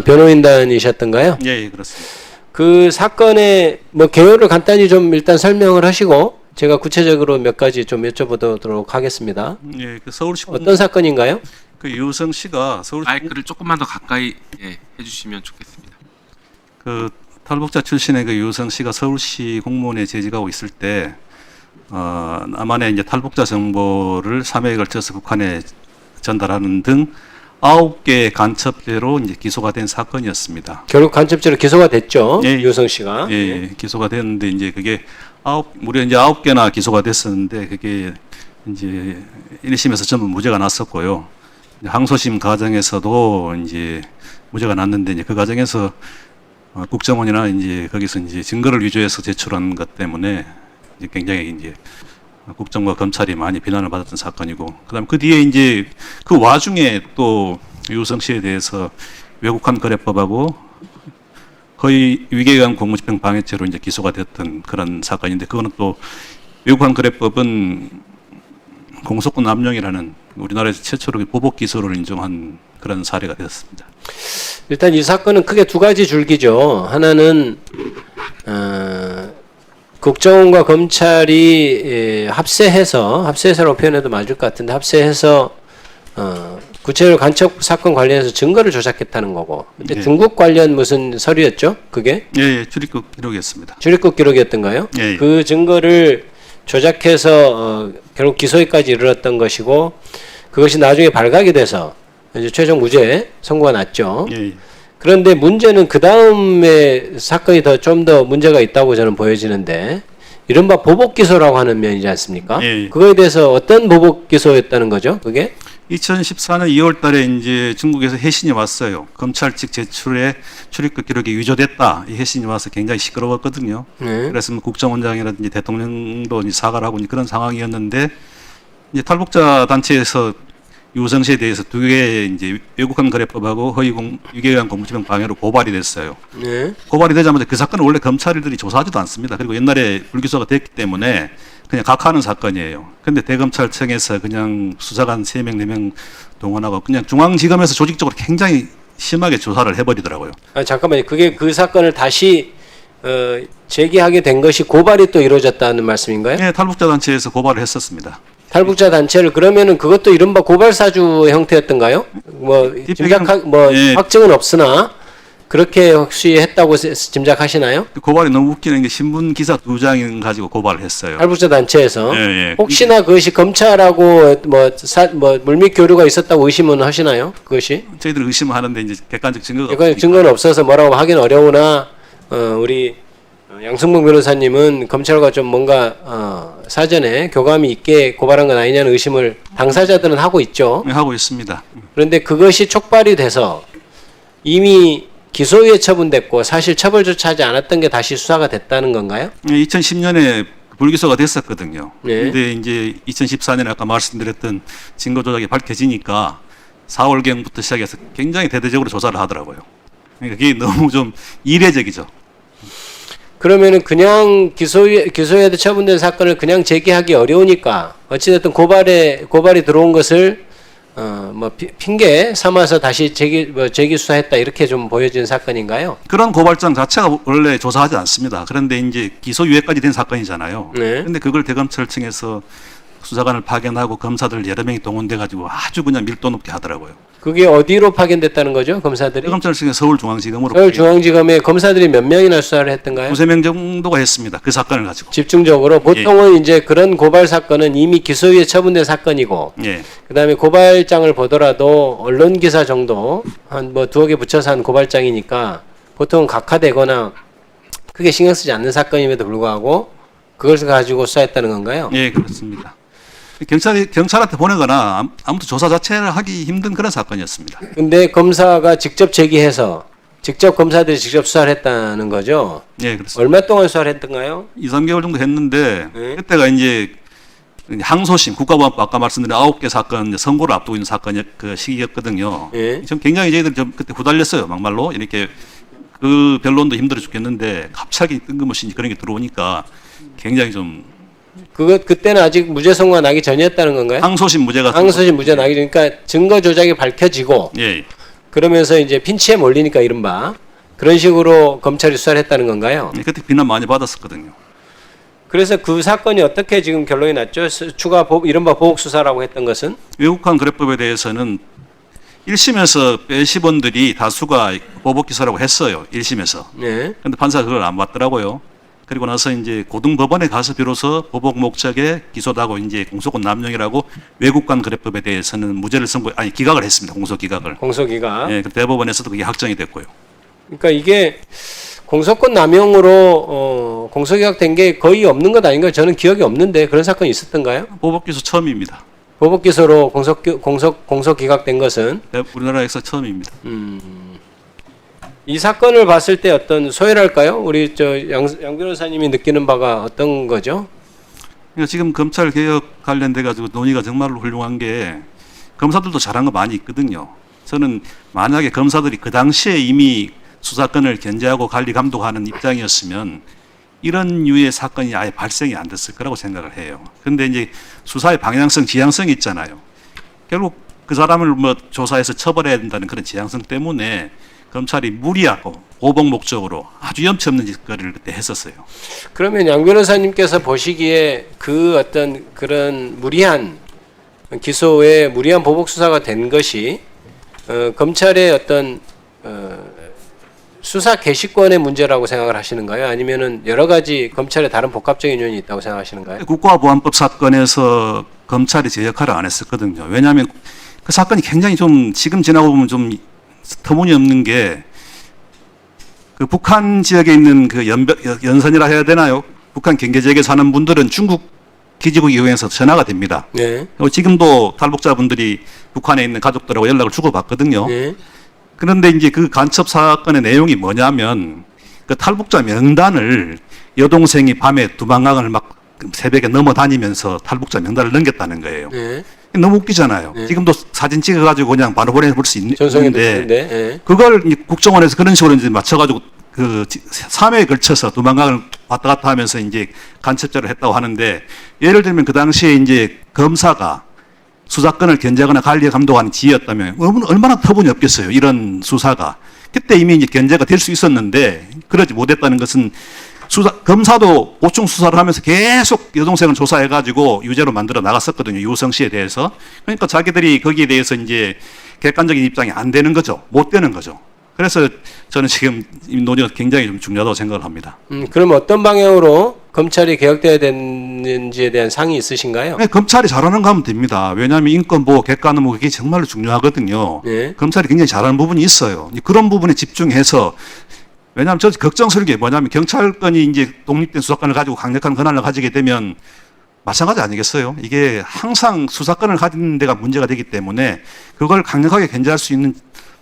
변호인단이셨던가요? 예, 예, 그렇습니다. 그 사건의 뭐 개요를 간단히 좀 일단 설명을 하시고 제가 구체적으로 몇 가지 좀 여쭤보도록 하겠습니다. 예, 그 서울시 어떤 사건인가요? 그 유성 씨가 서울 마이크를 조금만 더 가까이 해주시면 좋겠습니다. 그 탈북자 출신의 그 유성 씨가 서울시 공무원에 재직하고 있을 때 남한의 이제 탈북자 정보를 3회에 걸쳐서 북한에 전달하는 등 9개의 간첩죄로 이제 기소가 된 사건이었습니다. 결국 간첩죄로 기소가 됐죠. 예, 유성 씨가. 예, 예, 기소가 됐는데 이제 그게 무려 이제 9개나 기소가 됐었는데 그게 이제 1심에서 전부 무죄가 났었고요. 항소심 과정에서도 이제 무죄가 났는데 이제 그 과정에서 국정원이나 이제 거기서 이제 증거를 위조해서 제출한 것 때문에 이제 굉장히 이제 국정과 검찰이 많이 비난을 받았던 사건이고, 그다음 그 뒤에 이제 그 와중에 또 유성 씨에 대해서 외국환 거래법하고 거의 위계관 공무집행 방해죄로 이제 기소가 됐던 그런 사건인데, 그거는 또 외국환 거래법은 공소권 남용이라는 우리나라에서 최초로 보복 기소를 인정한 그런 사례가 되었습니다. 일단 이 사건은 크게 두 가지 줄기죠. 하나는 국정원과 검찰이 합세해서라고 표현해도 맞을 것 같은데 합세해서 구체적으로 간첩 사건 관련해서 증거를 조작했다는 거고. 근데 예. 중국 관련 무슨 서류였죠? 그게? 예, 예, 출입국 기록이었습니다. 출입국 기록이었던가요? 예, 예. 그 증거를 조작해서 결국 기소에까지 이르렀던 것이고, 그것이 나중에 발각이 돼서 이제 최종 무죄 선고가 났죠. 예, 예. 그런데 문제는 그 다음에 사건이 좀 더 문제가 있다고 저는 보여지는데, 이른바 보복 기소라고 하는 면이지 않습니까? 예. 그거에 대해서 어떤 보복 기소였다는 거죠? 그게? 2014년 2월 달에 이제 중국에서 해신이 왔어요. 검찰 측 제출에 출입국 기록이 위조됐다. 이 해신이 와서 굉장히 시끄러웠거든요. 네. 그래서 뭐 국정원장이라든지 대통령도 이제 사과를 하고 그런 상황이었는데, 이제 탈북자 단체에서 유성 씨에 대해서 두 개의 이제 외국환 거래법하고 위계관 공무집행 방해로 고발이 됐어요. 네. 고발이 되자마자 그 사건은 원래 검찰들이 조사하지도 않습니다. 그리고 옛날에 불기소가 됐기 때문에 그냥 각하하는 사건이에요. 근데 대검찰청에서 그냥 수사관 3명, 4명 동원하고 그냥 중앙지검에서 조직적으로 굉장히 심하게 조사를 해버리더라고요. 잠깐만요. 그게 그 사건을 다시 제기하게 된 것이 고발이 또 이루어졌다는 말씀인가요? 네, 탈북자 단체에서 고발을 했었습니다. 탈북자 단체를 그러면은 그것도 이른바 고발사주 형태였던가요? 뭐 예. 확증은 없으나 그렇게 혹시 했다고 짐작하시나요? 고발이 너무 웃기는 게 신문 기사 2장 가지고 고발을 했어요. 탈북자 단체에서 예, 예. 혹시나 그것이 검찰하고 뭐 물밑 교류가 있었다고 의심은 하시나요? 그것이? 저희들 의심하는데 이제 객관적 증거가 이건 없으니까. 증거는 없어서 뭐라고 하긴 어려우나 우리 양승봉 변호사님은 검찰과 좀 뭔가 사전에 교감이 있게 고발한 건 아니냐는 의심을 당사자들은 하고 있죠. 네, 하고 있습니다. 그런데 그것이 촉발이 돼서 이미 기소유예 처분됐고 사실 처벌조차 하지 않았던 게 다시 수사가 됐다는 건가요? 2010년에 불기소가 됐었거든요. 네. 근데 이제 2014년에 아까 말씀드렸던 증거 조작이 밝혀지니까 4월경부터 시작해서 굉장히 대대적으로 조사를 하더라고요. 그러니까 그게 너무 좀 이례적이죠. 그러면은 그냥 기소유예 처분된 사건을 그냥 제기하기 어려우니까 어찌됐든 고발이 들어온 것을 핑계 삼아서 다시 재기 수사했다 이렇게 좀 보여지는 사건인가요? 그런 고발장 자체가 원래 조사하지 않습니다. 그런데 이제 기소유예까지 된 사건이잖아요. 네. 근데 그걸 대검찰청에서 수사관을 파견하고 검사들 여러 명이 동원돼 가지고 아주 그냥 밀도 높게 하더라고요. 그게 어디로 파견됐다는 거죠? 검사들이? 대검찰청에서 서울중앙지검으로 서울중앙지검에 검사들이 몇 명이나 수사를 했던가요? 2~3명 정도가 했습니다. 그 사건을 가지고. 집중적으로 보통은 이제 그런 고발 사건은 이미 기소유예 처분된 사건이고 예. 그다음에 고발장을 보더라도 언론 기사 정도 한 뭐 2억 개 붙여서 한 고발장이니까 보통은 각하되거나 크게 신경 쓰지 않는 사건임에도 불구하고 그것을 가지고 수사했다는 건가요? 예, 그렇습니다. 경찰한테 보내거나 아무튼 조사 자체를 하기 힘든 그런 사건이었습니다. 근데 검사가 직접 제기해서 검사들이 직접 수사를 했다는 거죠? 예, 그렇습니다. 얼마 동안 수사를 했던가요? 2~3개월 정도 했는데 네. 그때가 이제 항소심 국가보안법 아까 말씀드린 9개 사건 이제 선고를 앞두고 있는 사건 그 시기였거든요. 예. 좀 굉장히 저희들 좀 그때 후달렸어요. 막말로 이렇게 그 변론도 힘들어 죽겠는데 갑자기 뜬금없이 그런 게 들어오니까 굉장히 좀 그때는 아직 무죄 선고가 나기 전이었다는 건가요? 항소심 무죄가 항소심 무죄 나기 전, 그러니까 증거 조작이 밝혀지고 예, 그러면서 이제 핀치에 몰리니까 이른바 그런 식으로 검찰이 수사를 했다는 건가요? 그때 비난 많이 받았었거든요. 그래서 그 사건이 어떻게 지금 결론이 났죠? 이른바 보복 수사라고 했던 것은 외국환 거래법에 대해서는 1심에서 배심원들이 다수가 보복 기소라고 했어요. 1심에서. 네. 근데 판사가 그걸 안 받더라고요. 그리고 나서 이제 고등법원에 가서 비로소 보복 목적의 기소다고 이제 공소권 남용이라고 외국간 거래법에 대해서는 무죄를 기각을 했습니다. 공소 기각을. 공소기가. 예, 그 대법원에서도 그게 확정이 됐고요. 그러니까 이게 공소권 남용으로 공소기각된 게 거의 없는 것 아닌가요? 저는 기억이 없는데 그런 사건이 있었던가요? 보복 기소 처음입니다. 보복 기소로 공소기각된 것은 우리나라에서 처음입니다. 이 사건을 봤을 때 어떤 소외랄까요? 우리 양 변호사님이 느끼는 바가 어떤 거죠? 그러니까 지금 검찰 개혁 관련돼 가지고 논의가 정말로 훌륭한 게 검사들도 잘한 거 많이 있거든요. 저는 만약에 검사들이 그 당시에 이미 수사권을 견제하고 관리 감독하는 입장이었으면 이런 유의 사건이 아예 발생이 안 됐을 거라고 생각을 해요. 그런데 이제 수사의 방향성, 지향성이 있잖아요. 결국 그 사람을 뭐 조사해서 처벌해야 된다는 그런 지향성 때문에 검찰이 무리하고 보복 목적으로 아주 염치 없는 짓거리를 그때 했었어요. 그러면 양 변호사님께서 보시기에 그 어떤 그런 무리한 기소에 무리한 보복 수사가 된 것이 검찰의 어떤 수사 개시권의 문제라고 생각을 하시는가요? 아니면은 여러 가지 검찰의 다른 복합적인 요인이 있다고 생각하시는가요? 국가보안법 사건에서 검찰이 제 역할을 안 했었거든요. 왜냐하면 그 사건이 굉장히 좀 지금 지나고 보면 좀 터무니없는 게 그 북한 지역에 있는 그 연선이라 해야 되나요? 북한 경계 지역에 사는 분들은 중국 기지국 이용해서 전화가 됩니다. 네. 지금도 탈북자분들이 북한에 있는 가족들하고 연락을 주고받거든요. 네. 그런데 이제 그 간첩 사건의 내용이 뭐냐면 그 탈북자 명단을 여동생이 밤에 두방강을 막 새벽에 넘어다니면서 탈북자 명단을 넘겼다는 거예요. 네. 너무 웃기잖아요. 네. 지금도 사진 찍어가지고 그냥 바로 보내볼 수 있는데 네. 그걸 이제 국정원에서 그런 식으로 이제 맞춰가지고 그 3회에 걸쳐서 두방강을 왔다 갔다 하면서 이제 간첩죄를 했다고 하는데 예를 들면 그 당시에 이제 검사가 수사권을 견제하거나 관리 감독하는 지였다면 얼마나 터무니없겠어요. 이런 수사가. 그때 이미 이제 견제가 될 수 있었는데 그러지 못했다는 것은 검사도 보충 수사를 하면서 계속 여동생을 조사해가지고 유죄로 만들어 나갔었거든요. 유성 씨에 대해서. 그러니까 자기들이 거기에 대해서 이제 객관적인 입장이 안 되는 거죠. 못 되는 거죠. 그래서 저는 지금 이 논의가 굉장히 좀 중요하다고 생각을 합니다. 그럼 어떤 방향으로 검찰이 개혁돼야 되는지에 대한 상이 있으신가요? 네, 검찰이 잘하는 거 하면 됩니다. 왜냐하면 인권보호, 객관보호 그게 정말로 중요하거든요. 네. 검찰이 굉장히 잘하는 부분이 있어요. 그런 부분에 집중해서 왜냐하면 저 걱정스러운 게 뭐냐면 경찰권이 이제 독립된 수사권을 가지고 강력한 권한을 가지게 되면 마찬가지 아니겠어요? 이게 항상 수사권을 가지는 데가 문제가 되기 때문에 그걸 강력하게 견제할 수 있는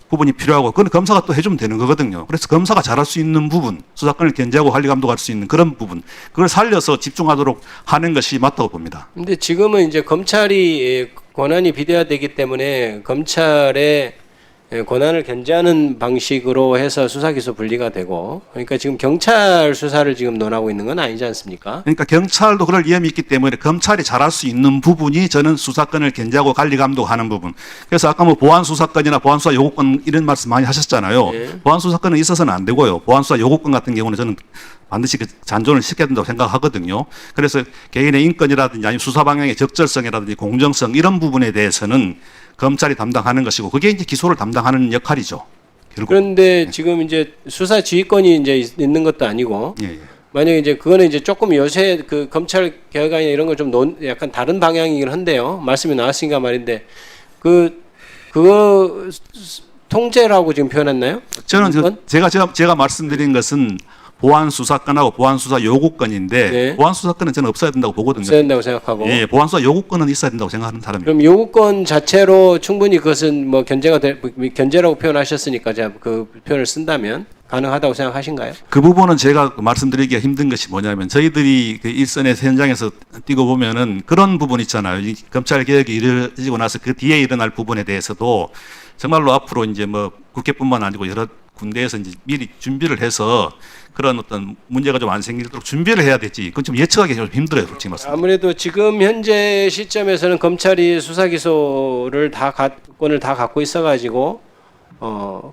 부분이 필요하고 그건 검사가 또 해주면 되는 거거든요. 그래서 검사가 잘할 수 있는 부분, 수사권을 견제하고 관리 감독할 수 있는 그런 부분, 그걸 살려서 집중하도록 하는 것이 맞다고 봅니다. 근데 지금은 이제 검찰이 권한이 비대화되기 때문에 검찰의 권한을 견제하는 방식으로 해서 수사 기소 분리가 되고 그러니까 지금 경찰 수사를 지금 논하고 있는 건 아니지 않습니까? 그러니까 경찰도 그럴 위험이 있기 때문에 검찰이 잘할 수 있는 부분이 저는 수사권을 견제하고 관리 감독하는 부분. 그래서 아까 뭐 보안 수사권이나 보안 수사 요구권 이런 말씀 많이 하셨잖아요. 네. 보안 수사권은 있어서는 안 되고요. 보안 수사 요구권 같은 경우는 저는 반드시 그 잔존을 시켜야 된다고 생각하거든요. 그래서 개인의 인권이라든지 아니면 수사 방향의 적절성이라든지 공정성 이런 부분에 대해서는 검찰이 담당하는 것이고 그게 이제 기소를 담당하는 역할이죠. 결국. 그런데 지금 이제 수사 지휘권이 이제 있는 것도 아니고 예, 예. 만약에 이제 그거는 이제 조금 요새 그 검찰 개혁안이나 이런 걸 좀 약간 다른 방향이긴 한데요. 말씀이 나왔으니까 말인데 그거 통제라고 지금 표현했나요? 저는 이건? 제가 말씀드린 것은 보안 수사권하고 보안 수사 요구권인데 네. 보안 수사권은 저는 없어야 된다고 보거든요. 있어야 된다고 생각하고. 예, 보안 수사 요구권은 있어야 된다고 생각하는 사람입니다. 그럼 요구권 자체로 충분히 그것은 뭐 견제라고 표현하셨으니까 제가 그 표현을 쓴다면 가능하다고 생각하신가요? 그 부분은 제가 말씀드리기가 힘든 것이 뭐냐면 저희들이 그 일선의 현장에서 뛰고 보면은 그런 부분 있잖아요. 이 검찰 개혁이 이루어지고 나서 그 뒤에 일어날 부분에 대해서도 정말로 앞으로 이제 뭐 국회뿐만 아니고 여러 군대에서 이제 미리 준비를 해서 그런 어떤 문제가 좀 안 생기도록 준비를 해야 되지. 그건 좀 예측하기 좀 힘들어요, 솔직히 말씀. 아무래도 지금 현재 시점에서는 검찰이 수사 기소를 권을 다 갖고 있어가지고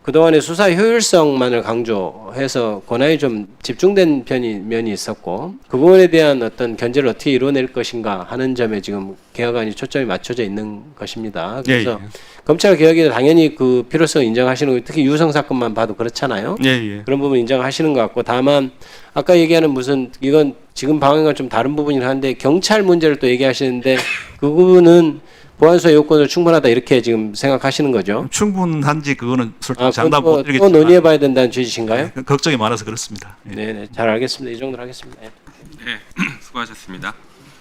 그동안의 수사 효율성만을 강조해서 권한이 좀 집중된 면이 있었고 그 부분에 대한 어떤 견제를 어떻게 이뤄낼 것인가 하는 점에 지금 개혁안이 초점이 맞춰져 있는 것입니다. 그래서 예. 검찰 개혁이 당연히 그 필요성을 인정하시는 거고 특히 유성 사건만 봐도 그렇잖아요. 예, 예. 그런 부분 인정하시는 것 같고 다만 아까 얘기하는 무슨 이건 지금 방향과 좀 다른 부분이긴 한데 경찰 문제를 또 얘기하시는데 그 부분은 보안소의 요건을 충분하다 이렇게 지금 생각하시는 거죠? 충분한지 그거는 솔직히 아, 장담 그건 못 또 드리겠지만 논의해봐야 된다는 취지신가요? 걱정이 많아서 그렇습니다. 예. 네, 잘 알겠습니다. 이 정도로 하겠습니다. 예. 네, 수고하셨습니다.